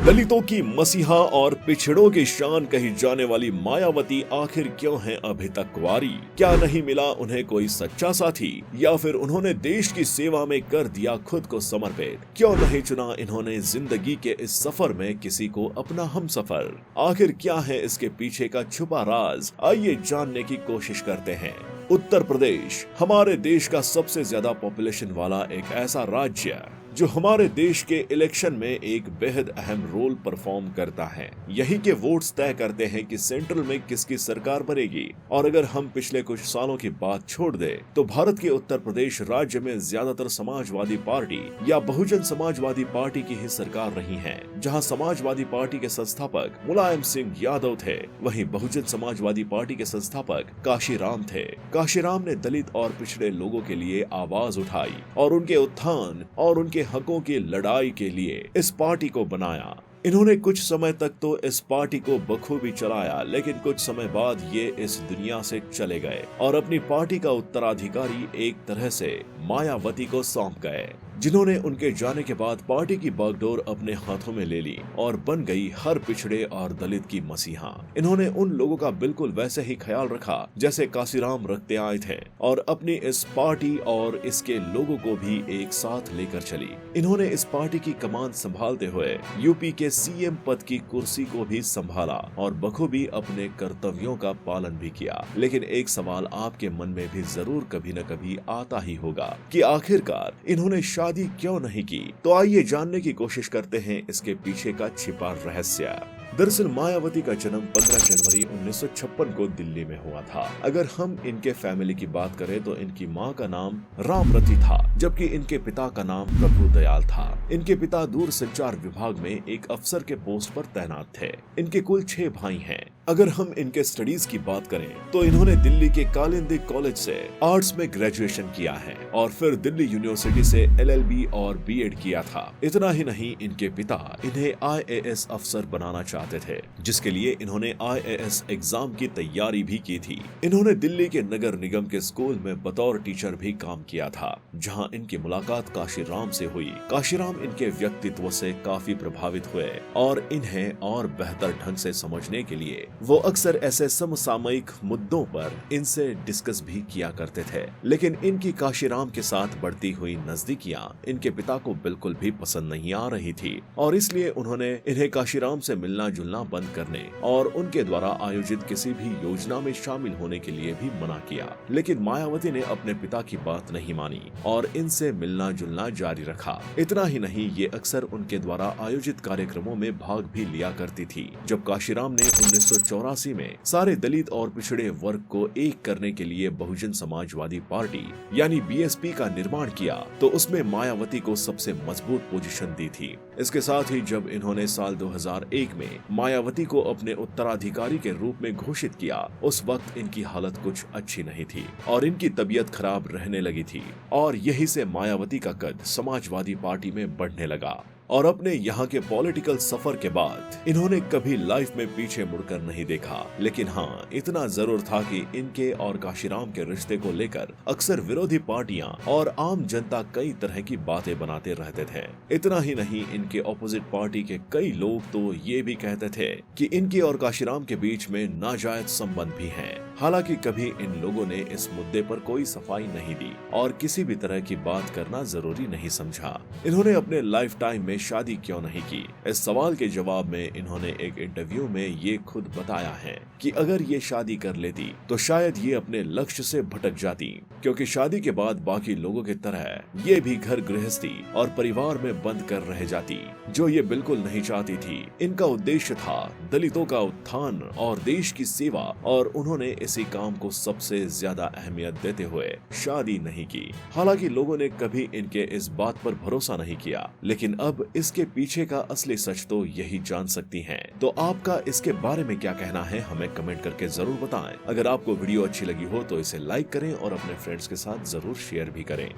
दलितों की मसीहा और पिछड़ों की शान कही जाने वाली मायावती आखिर क्यों हैं अभी तक कुंवारी? क्या नहीं मिला उन्हें कोई सच्चा साथी, या फिर उन्होंने देश की सेवा में कर दिया खुद को समर्पित? क्यों नहीं चुना इन्होंने जिंदगी के इस सफर में किसी को अपना हमसफर? आखिर क्या है इसके पीछे का छुपा राज? आइए जानने की कोशिश करते हैं। उत्तर प्रदेश हमारे देश का सबसे ज्यादा पॉपुलेशन वाला एक ऐसा राज्य जो हमारे देश के इलेक्शन में एक बेहद अहम रोल परफॉर्म करता है। यही के वोट्स तय करते हैं कि सेंट्रल में किसकी सरकार बनेगी। और अगर हम पिछले कुछ सालों की बात छोड़ दे तो भारत के उत्तर प्रदेश राज्य में ज्यादातर समाजवादी पार्टी या बहुजन समाजवादी पार्टी की ही सरकार रही है। जहां समाजवादी पार्टी के संस्थापक मुलायम सिंह यादव थे, वहीं बहुजन समाजवादी पार्टी के संस्थापक काशीराम थे। काशीराम ने दलित और पिछड़े लोगों के लिए आवाज उठाई और उनके उत्थान और उनके हकों की लड़ाई के लिए इस पार्टी को बनाया। इन्होंने कुछ समय तक तो इस पार्टी को बखूबी चलाया, लेकिन कुछ समय बाद ये इस दुनिया से चले गए और अपनी पार्टी का उत्तराधिकारी एक तरह से मायावती को सौंप गए, जिन्होंने उनके जाने के बाद पार्टी की बागडोर अपने हाथों में ले ली और बन गई हर पिछड़े और दलित की मसीहा। इन्होंने उन लोगों का बिल्कुल वैसे ही ख्याल रखा जैसे काशीराम रखते आए थे और अपनी इस पार्टी और इसके लोगों को भी एक साथ लेकर चली। इन्होंने इस पार्टी की कमान संभालते हुए यूपी के सीएम पद की कुर्सी को भी संभाला और बखूबी अपने कर्तव्यों का पालन भी किया। लेकिन एक सवाल आपके मन में भी जरूर कभी न कभी आता ही होगा कि आखिरकार इन्होंने शादी क्यों नहीं की। तो आइए जानने की कोशिश करते हैं इसके पीछे का छिपा रहस्य। दरअसल मायावती का जन्म 15 जनवरी 1956 को दिल्ली में हुआ था। अगर हम इनके फैमिली की बात करें तो इनकी मां का नाम रामरती था, जबकि इनके पिता का नाम प्रभु दयाल था। इनके पिता दूर संचार विभाग में एक अफसर के पोस्ट पर तैनात थे। इनके कुल 6 भाई हैं। अगर हम इनके स्टडीज की बात करें तो इन्होंने दिल्ली के कालिंदी कॉलेज से आर्ट्स में ग्रेजुएशन किया है और फिर दिल्ली यूनिवर्सिटी से LLB और BEd किया था। इतना ही नहीं, इनके पिता इन्हें IAS अफसर बनाना चाहते थे, जिसके लिए इन्होंने IAS एग्जाम की तैयारी भी की थी। इन्होंने दिल्ली के नगर निगम के स्कूल में बतौर टीचर भी काम किया था, जहां इनकी मुलाकात काशीराम से हुई। काशीराम इनके व्यक्तित्व से काफी प्रभावित हुए और इन्हें और बेहतर ढंग से समझने के लिए वो अक्सर ऐसे समसामयिक मुद्दों पर इनसे डिस्कस भी किया करते थे। लेकिन इनकी काशीराम के साथ बढ़ती हुई नजदीकियां इनके पिता को बिल्कुल भी पसंद नहीं आ रही थी और इसलिए उन्होंने इन्हें काशीराम से मिलना जुलना बंद करने और उनके द्वारा आयोजित किसी भी योजना में शामिल होने के लिए भी मना किया। लेकिन मायावती ने अपने पिता की बात नहीं मानी और इनसे मिलना जुलना जारी रखा। इतना ही नहीं, ये अक्सर उनके द्वारा आयोजित कार्यक्रमों में भाग भी लिया करती थी। जब काशीराम ने 1984 में सारे दलित और पिछड़े वर्ग को एक करने के लिए बहुजन समाजवादी पार्टी यानी BSP का निर्माण किया तो उसमें मायावती को सबसे मजबूत पोजीशन दी थी। इसके साथ ही जब इन्होंने साल 2001 में मायावती को अपने उत्तराधिकारी के रूप में घोषित किया, उस वक्त इनकी हालत कुछ अच्छी नहीं थी और इनकी तबीयत खराब रहने लगी थी और यही से मायावती का कद समाजवादी पार्टी में बढ़ने लगा। और अपने यहाँ के पॉलिटिकल सफर के बाद इन्होंने कभी लाइफ में पीछे मुड़कर नहीं देखा। लेकिन हाँ, इतना जरूर था कि इनके और काशीराम के रिश्ते को लेकर अक्सर विरोधी पार्टियां और आम जनता कई तरह की बातें बनाते रहते थे। इतना ही नहीं, इनके ऑपोजिट पार्टी के कई लोग तो ये भी कहते थे कि इनके और काशीराम के बीच में नाजायज संबंध भी हैं। हालांकि कभी इन लोगों ने इस मुद्दे पर कोई सफाई नहीं दी और किसी भी तरह की बात करना जरूरी नहीं समझा। इन्होंने अपने लाइफ टाइम में शादी क्यों नहीं की, इस सवाल के जवाब में इन्होंने एक इंटरव्यू में ये खुद बताया है कि अगर ये शादी कर लेती तो शायद ये अपने लक्ष्य से भटक जाती, क्योंकि शादी के बाद बाकी लोगों की तरह ये भी घर गृहस्थी और परिवार में बंद कर रह जाती, जो ये बिल्कुल नहीं चाहती थी। इनका उद्देश्य था दलितों का उत्थान और देश की सेवा और उन्होंने इसी काम को सबसे ज्यादा अहमियत देते हुए शादी नहीं की। हालांकि लोगों ने कभी इनके इस बात पर भरोसा नहीं किया, लेकिन अब इसके पीछे का असली सच तो यही जान सकती हैं। तो आपका इसके बारे में क्या कहना है, हमें कमेंट करके जरूर बताएं। अगर आपको वीडियो अच्छी लगी हो तो इसे लाइक करें और अपने फ्रेंड्स के साथ जरूर शेयर भी करें।